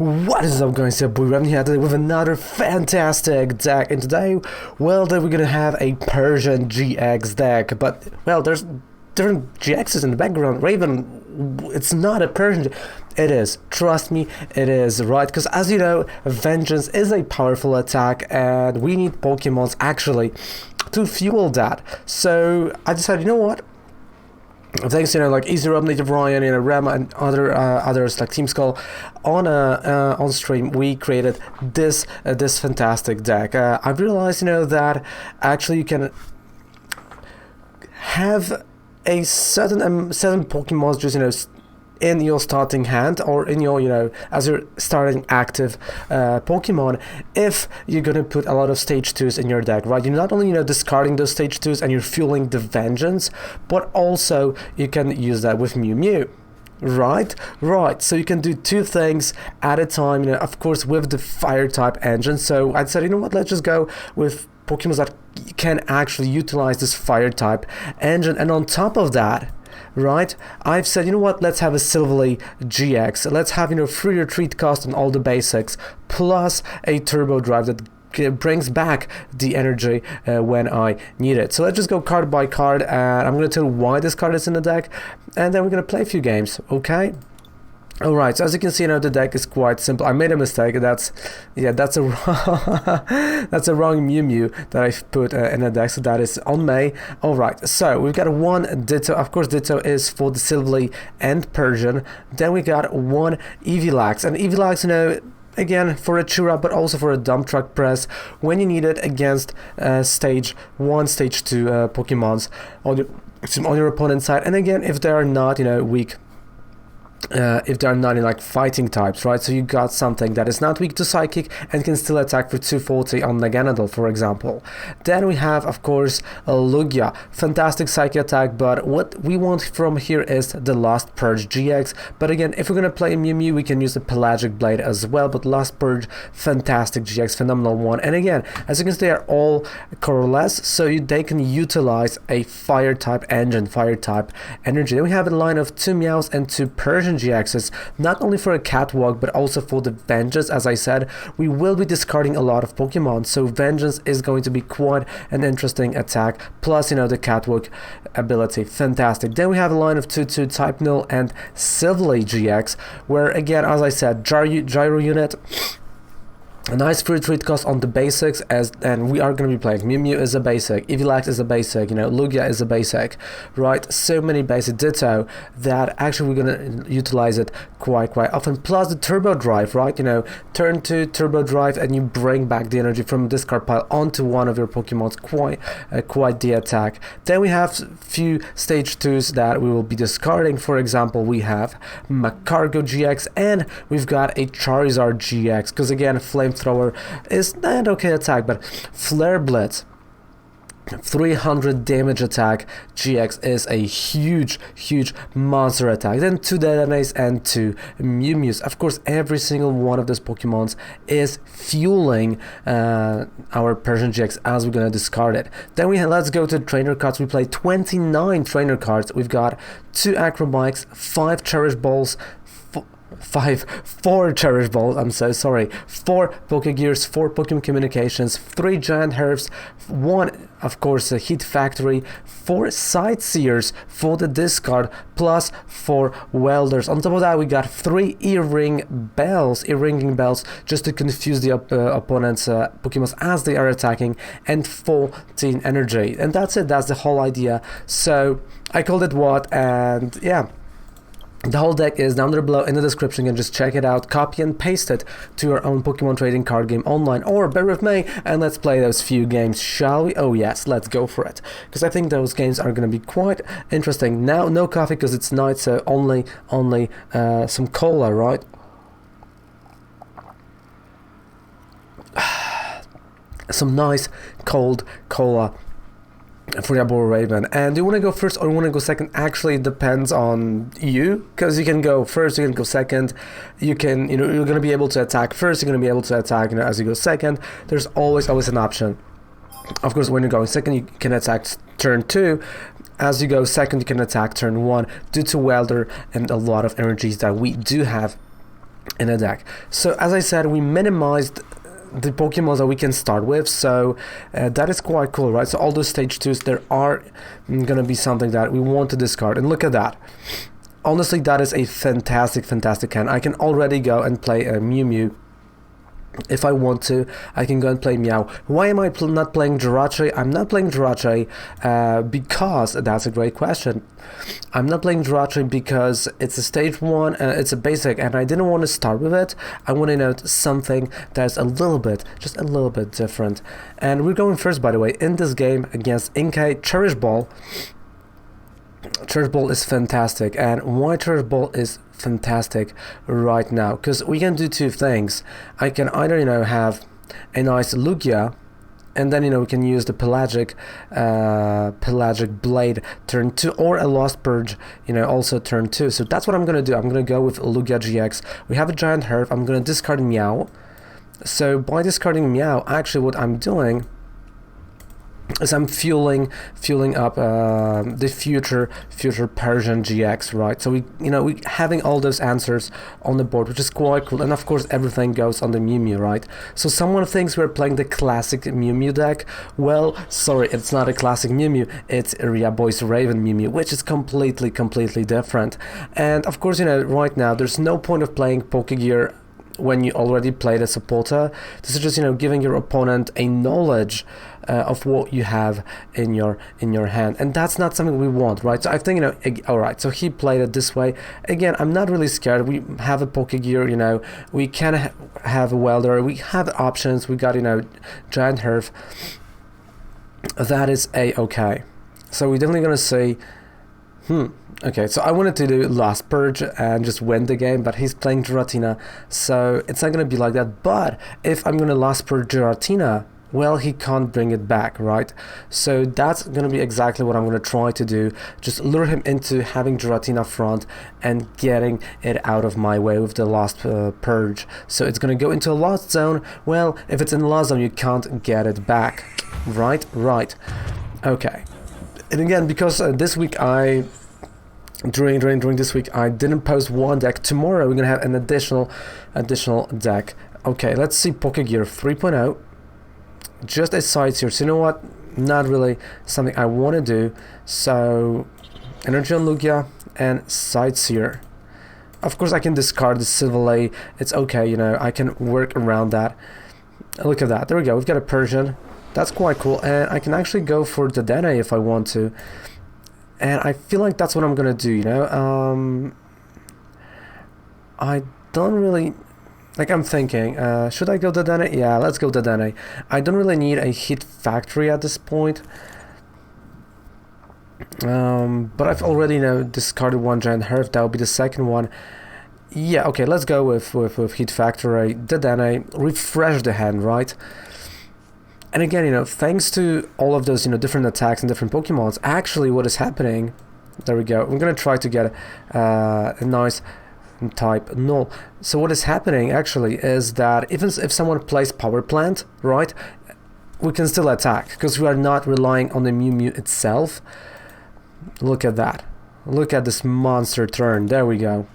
What is up, guys? It's Boy Raven here today with another fantastic deck, and today, well, we're gonna have a Persian-GX deck, but, well, there's different GXs in the background. Raven, it's not a Persian. It is, trust me, it is, right? Because as you know, Vengeance is a powerful attack, and we need Pokemons actually to fuel that. So I decided, you know what? Thanks, like Easier Up, Native Ryan, Rama, and others like Team Skull on stream, we created this fantastic deck. I realized, that actually you can have a certain Pokemon just in your starting hand, or in your as you're starting active Pokemon, if you're gonna put a lot of stage 2s in your deck, right? You're not only discarding those stage 2s and you're fueling the Vengeance, but also you can use that with Mew Mew. Right, so you can do two things at a time, of course with the fire type engine. So I said, let's just go with Pokemon that can actually utilize this fire type engine, and on top of that, right, I've said, let's have a Silvally-GX. Let's have, free retreat cost on all the basics, plus a turbo drive that brings back the energy when I need it. So let's just go card by card, and I'm going to tell you why this card is in the deck, and then we're going to play a few games, okay? Alright, so as you can see, the deck is quite simple. I made a mistake. That's a wrong, that's a wrong Mew Mew that I've put in the deck, so that is on May. Alright, so we've got one Ditto. Of course, Ditto is for the Silvally and Persian. Then we got one Eevee, and Eevee, again, for a Chura, but also for a dump truck press when you need it against stage 1, stage 2 Pokemons on your opponent's side. And again, if they are not, weak, if they're not in fighting types, right? So you got something that is not weak to Psychic and can still attack for 240 on Naganadel, for example. Then we have, of course, a Lugia, fantastic Psychic attack, but what we want from here is the Lost Purge GX. But again, if we're gonna play Mew Mew, we can use the Pelagic Blade as well, but Lost Purge, fantastic GX, phenomenal one. And again, as you can see, they are all colorless, so they can utilize a fire type engine, fire type energy. Then we have a line of 2 Meows and 2 Persian GXs, not only for a catwalk but also for the Vengeance. As I said, we will be discarding a lot of Pokemon, so Vengeance is going to be quite an interesting attack, plus the catwalk ability, fantastic. Then we have a line of 2 Type Null and Silvally-GX, where again, as I said, Gyro Unit, a nice free retreat cost on the basics, and we are going to be playing Mew Mew is a basic, Eevee is a basic, Lugia is a basic, right? So many basic Ditto that actually we're going to utilize it quite often, plus the turbo drive, right? Turn 2 turbo drive, and you bring back the energy from discard pile onto one of your Pokemons, quite the attack. Then we have few stage 2s that we will be discarding. For example, we have Magcargo-GX, and we've got a Charizard-GX, because again, Flamethrower is not okay attack, but Flare Blitz, 300 damage attack GX is a huge monster attack. Then 2 Dedennes and 2 Mew Mews. Of course, every single one of those Pokemons is fueling our Persian GX as we're gonna discard it. Then let's go to trainer cards. We play 29 trainer cards. We've got 2 Acro Bikes, 5 Cherish Balls, 4 Cherish Balls, I'm so sorry, 4 Pokégears, 4 Pokémon Communications, 3 Giant Hearths, 1, of course, a Heat Factory, 4 Sightseers for the discard, plus 4 Welders. On top of that, we got 3 Ear-Ringing Bells, just to confuse the opponent's Pokemon as they are attacking, and 14 energy. And that's it, that's the whole idea. So I called it what, and yeah. The whole deck is down there below in the description. You can just check it out, copy and paste it to your own Pokemon trading card game online, or bear with me and let's play those few games, shall we? Oh yes, let's go for it, because I think those games are going to be quite interesting. Now, no coffee because it's night, so only some cola, right? Some nice cold cola for your boy Raven. And do you want to go first or you want to go second? Actually, it depends on you, because you can go first, you can go second, you can, you're going to be able to attack first, you're going to be able to attack, as you go second. There's always an option. Of course, when you're going second, you can attack turn 2. As you go second, you can attack turn 1 due to Welder and a lot of energies that we do have in a deck. So as I said, we minimized the Pokemon that we can start with, so that is quite cool, right? So all those stage 2s, there are gonna be something that we want to discard, and look at that. Honestly, that is a fantastic hand. I can already go and play a Mew Mew. If I want to, I can go and play Meow. Why am I not playing Jirachi? I'm not playing Jirachi because, that's a great question. I'm not playing Jirachi because it's a stage 1, it's a basic, and I didn't want to start with it. I want to know something that's a little bit, just a little bit different. And we're going first, by the way, in this game against Inkay. Cherish Ball. Cherish Ball is fantastic, and why Cherish Ball is fantastic right now? Because we can do two things. I can either, you know, have a nice Lugia, and then, you know, we can use the Pelagic Blade turn 2, or a Lost Purge, you know, also turn 2. So that's what I'm gonna do. I'm gonna go with Lugia-GX. We have a Giant Hearth. I'm gonna discard Meow. So by discarding Meow, actually what I'm doing is I'm fueling up the future Persian-GX, right? So we having all those answers on the board, which is quite cool. And of course everything goes on the Mew Mew, right? So someone thinks we're playing the classic Mew Mew deck. Well, sorry, it's not a classic Mew Mew, it's Ria Boy's Raven Mew Mew, which is completely different. And of course, you know, right now there's no point of playing Pokégear when you already played a supporter. This is just, you know, giving your opponent a knowledge of what you have in your hand, and that's not something we want, right? So I think, you know, all right, so he played it this way. Again, I'm not really scared. We have a Pokégear, you know, we can have a Welder, we have options, we got, you know, Giant Hearth. That is okay. So we're definitely gonna say okay, so I wanted to do Lost Purge and just win the game, but he's playing Giratina, so it's not going to be like that. But if I'm going to Lost Purge Giratina, well, he can't bring it back, right? So that's going to be exactly what I'm going to try to do. Just lure him into having Giratina front and getting it out of my way with the Lost Purge. So it's going to go into a Lost Zone. Well, if it's in the Lost Zone, you can't get it back, right? Okay. And again, because this week during this week I didn't post one deck. Tomorrow we're gonna have an additional deck. Okay, let's see Pokégear 3.0. Just a Sightseer. So you know what? Not really something I want to do. So Energy on Lugia and Sightseer. Of course I can discard the Silvally. It's okay, you know, I can work around that. Look at that. There we go. We've got a Persian. That's quite cool, and I can actually go for the Dedenne if I want to, and I feel like that's what I'm gonna do, you know. I don't really, like, I'm thinking, should I go Dedenne? Yeah, let's go Dedenne. I don't really need a hit factory at this point, but I've already, you know, discarded one Giant Hearth. That will be the second one. Yeah, okay, let's go with hit factory, Dedenne, refresh the hand, right? And again, you know, thanks to all of those, you know, different attacks and different Pokemons, actually what is happening, there we go, I'm gonna try to get a nice type Null. So what is happening actually is that even if someone plays Power Plant, right, we can still attack, because we are not relying on the Mew Mew itself. Look at that. Look at this monster turn. There we go.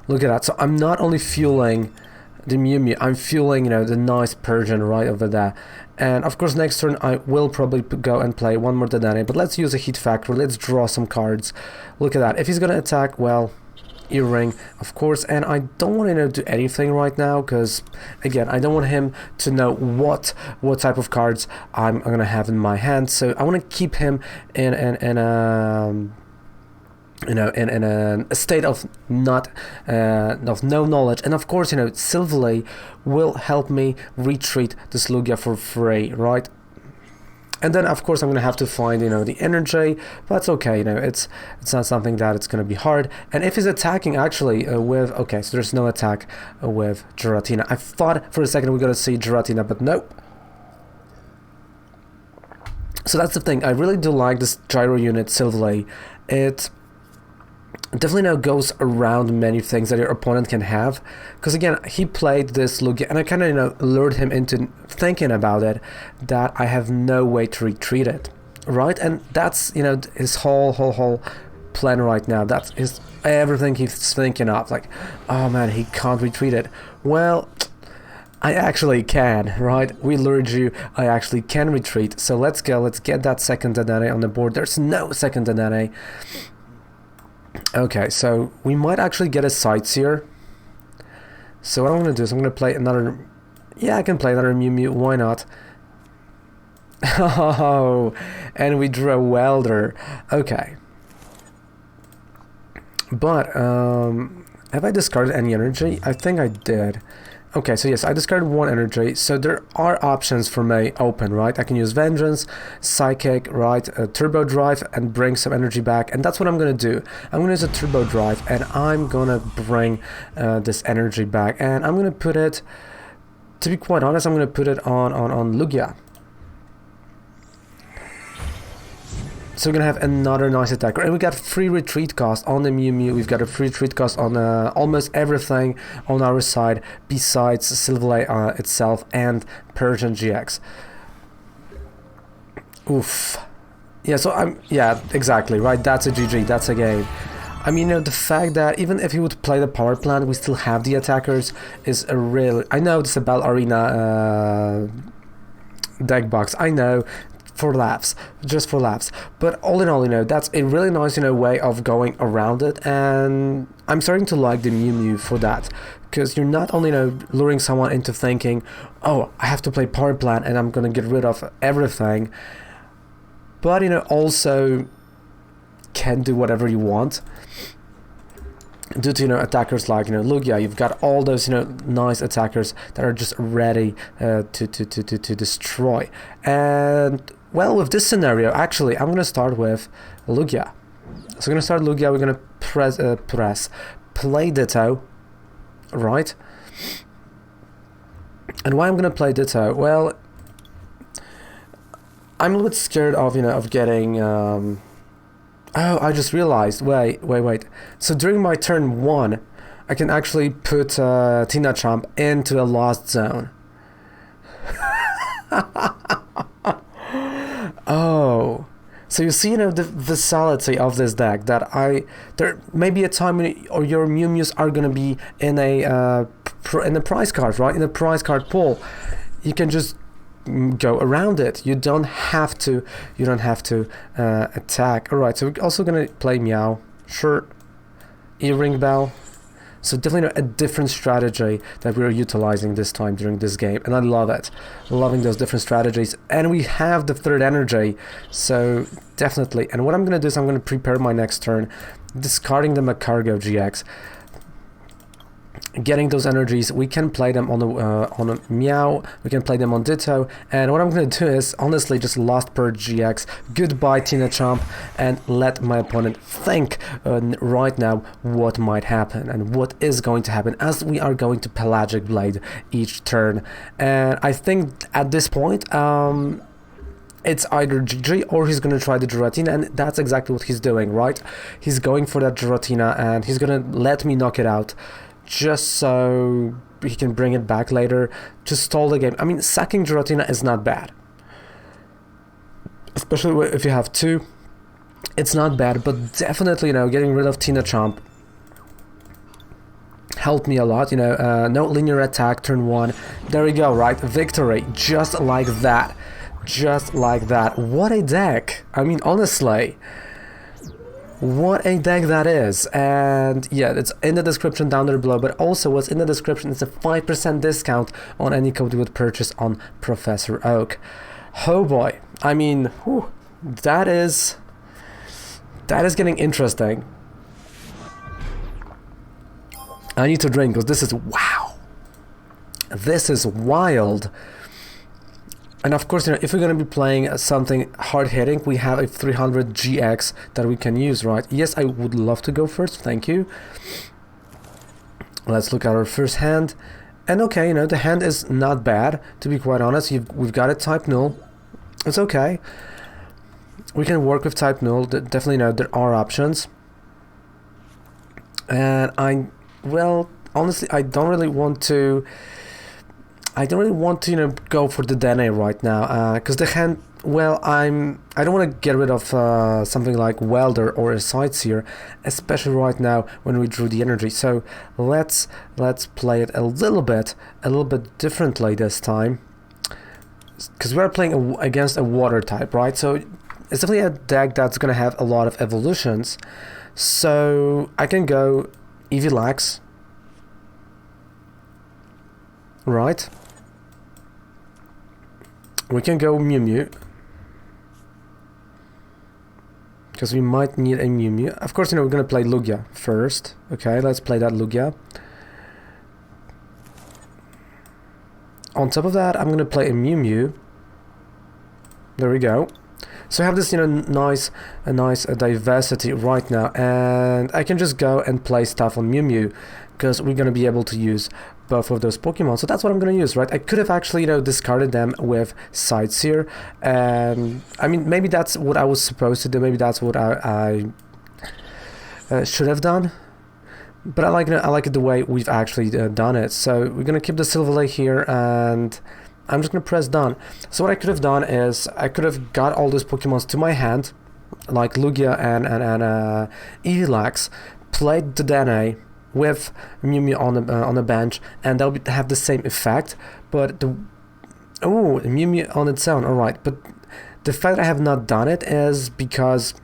Look at that. So I'm not only fueling the Mew Mew, I'm fueling, you know, the nice Persian right over there. And of course next turn I will probably go and play one more Dedenne, but let's use a hit factor. Let's draw some cards. Look at that. If he's gonna attack, well, Ear-Ring, of course, and I don't want to, you know, do anything right now, because again, I don't want him to know what type of cards I'm gonna have in my hand. So I want to keep him in you know, in a state of of no knowledge. And of course, you know, Silvally will help me retreat this Lugia for free, right? And then of course I'm gonna have to find, you know, the energy, but that's okay, you know, it's not something that it's gonna be hard. And if he's attacking actually with, okay, so there's no attack with Giratina. I thought for a second we're gonna see Giratina, but nope. So that's the thing, I really do like this gyro unit Silvally. It definitely now goes around many things that your opponent can have, because again, he played this Lugia and I kind of, you know, lured him into thinking about it, that I have no way to retreat it, right? And that's, you know, his whole plan right now. That's everything he's thinking of. Like, oh man, he can't retreat it. Well, I actually can, right? We lured you. I actually can retreat. So let's go. Let's get that second Dedenne on the board. There's no second Dedenne. Okay, so we might actually get a Sightseer. So what I'm going to do is I'm going to play another... Yeah, I can play another Mew Mew. Why not? Oh, and we drew a Welder. Okay. But, have I discarded any energy? I think I did. Okay, so yes, I discarded one energy, so there are options for me open, right? I can use Vengeance, Psychic, right, Turbo Drive, and bring some energy back, and that's what I'm gonna do. I'm gonna use a Turbo Drive, and I'm gonna bring this energy back, and I'm gonna put it, to be quite honest, I'm gonna put it on Lugia. So we're gonna have another nice attacker, and we got free retreat cost on the Mew Mew. We've got a free retreat cost on almost everything on our side, besides Silvally itself and Persian-GX. Oof. Yeah. So yeah, exactly right. That's a GG. That's a game. I mean, you know, the fact that even if he would play the power plant, we still have the attackers is a real. I know it's a Bell Arena deck box. I know. For laughs, just for laughs, but all in all, you know, that's a really nice, you know, way of going around it, and I'm starting to like the Mew Mew for that, because you're not only, you know, luring someone into thinking, oh, I have to play power plant and I'm gonna get rid of everything, but, you know, also can do whatever you want. Due to, you know, attackers like, you know, Lugia, you've got all those, you know, nice attackers that are just ready to destroy. And well, with this scenario, actually, I'm gonna start with Lugia. So we're gonna start Lugia. We're gonna play Ditto, right? And why I'm gonna play Ditto? Well, I'm a little bit scared of, you know, of getting. Oh, I just realized. Wait. So during my turn 1, I can actually put Tina-Champ into a lost zone. Oh, so you see, you know, the vitality of this deck. That there may be a time when your Mew Mews are gonna be in a prize card, right? In a prize card pool, you can just go around it. You don't have to attack. All right, so we're also gonna play Meow. Sure. Ear-Ringing Bell. So definitely, you know, a different strategy that we're utilizing this time during this game, and I love it. Loving those different strategies, and we have the third energy, so definitely. And what I'm gonna do is I'm gonna prepare my next turn, discarding the Magcargo-GX. Getting those energies, we can play them on a Meow, we can play them on Ditto, and what I'm going to do is honestly just lost per GX, goodbye Tina-Champ, and let my opponent think right now what might happen and what is going to happen, as we are going to Pelagic Blade each turn. And I think at this point it's either GG or he's going to try the Giratina, and that's exactly what he's doing, right? He's going for that Giratina and he's going to let me knock it out, just so he can bring it back later to stall the game. I mean, sacking Giratina is not bad, especially if you have 2. It's not bad, but definitely, you know, getting rid of Tina-Champ helped me a lot. You know, no linear attack turn 1. There we go, right? Victory, just like that. Just like that. What a deck! I mean, honestly, what a deck that is. And yeah, it's in the description down there below, but also what's in the description is a 5% discount on any code you would purchase on Professor Oak. Oh boy, I mean, whew, that is getting interesting. I need to drink because this is, wow, this is wild. And of course, you know, if we're going to be playing something hard-hitting, we have a 300 GX that we can use, right? Yes, I would love to go first, thank you. Let's look at our first hand. And okay, you know, the hand is not bad, to be quite honest. We've got a type Null. It's okay. We can work with type Null. Definitely, you know, there are options. And well, honestly, I don't really want to, you know, go for the Dedenne right now, because the hand well, I don't want to get rid of something like Welder or a Sightseer, especially right now when we drew the energy. So let's play it a little bit differently this time, because we're playing against a water type, right? So it's definitely a deck that's gonna have a lot of evolutions. So I can go Eevee, right? We can go Mew Mew, because we might need a Mew Mew. Of course, we're gonna play Lugia first. Okay, let's play that Lugia. On top of that, I'm gonna play a Mew Mew. There we go. So I have this, nice diversity right now, and I can just go and play stuff on Mew Mew, because we're gonna be able to use both of those Pokemon. So that's what I'm gonna use, right? I could have actually, discarded them with Sightseer, and I mean, maybe that's what I was supposed to do. Maybe that's what I should have done. But I like it the way we've actually done it. So we're gonna keep the Silvally here, and I'm just gonna press done. So what I could have done is I could have got all those Pokemons to my hand, like Lugia and Eevee, played Dedenne with Mew Mew on the bench, and that would have the same effect. But Mew Mew on its own, all right. But the fact that I have not done it is because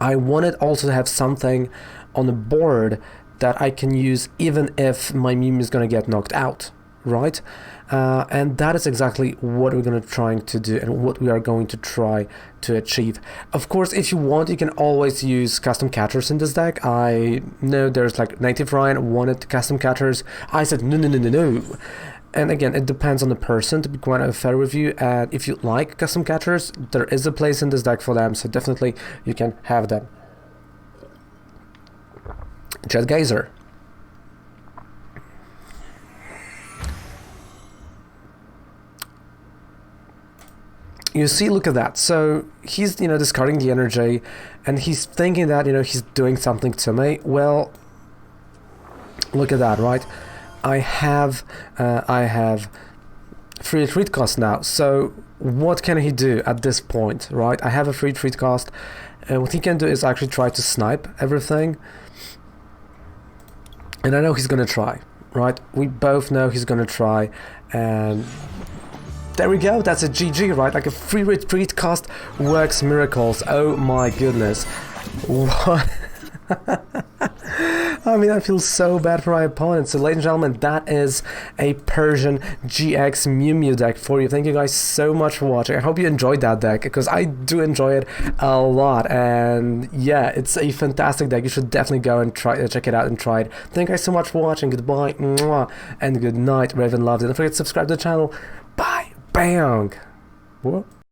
I wanted also to have something on the board that I can use even if my Mew Mew is gonna get knocked out, right? And that is exactly what we're going to trying to do and what we are going to try to achieve. Of course, if you want, you can always use custom catchers in this deck. I know there's like Native Ryan wanted custom catchers. I said no. And again, it depends on the person, to be quite fair with you. And if you like custom catchers, there is a place in this deck for them, so definitely you can have them. Jet Geyser. You see, look at that. So he's, discarding the energy, and he's thinking that, he's doing something to me. Well, look at that, right? I have free retreat cost now. So what can he do at this point, right? I have a free retreat cost. What he can do is actually try to snipe everything. And I know he's gonna try, right? We both know he's gonna try, and there we go, that's a GG, right? Like a free retreat cost works miracles. Oh my goodness. What? I mean, I feel so bad for my opponent. So, ladies and gentlemen, that is a Persian-GX Mew Mew deck for you. Thank you guys so much for watching. I hope you enjoyed that deck, because I do enjoy it a lot. And yeah, it's a fantastic deck. You should definitely go and check it out and try it. Thank you guys so much for watching. Goodbye, mwah, and good night. Raven loves it. Don't forget to subscribe to the channel. Bye. Bang. What?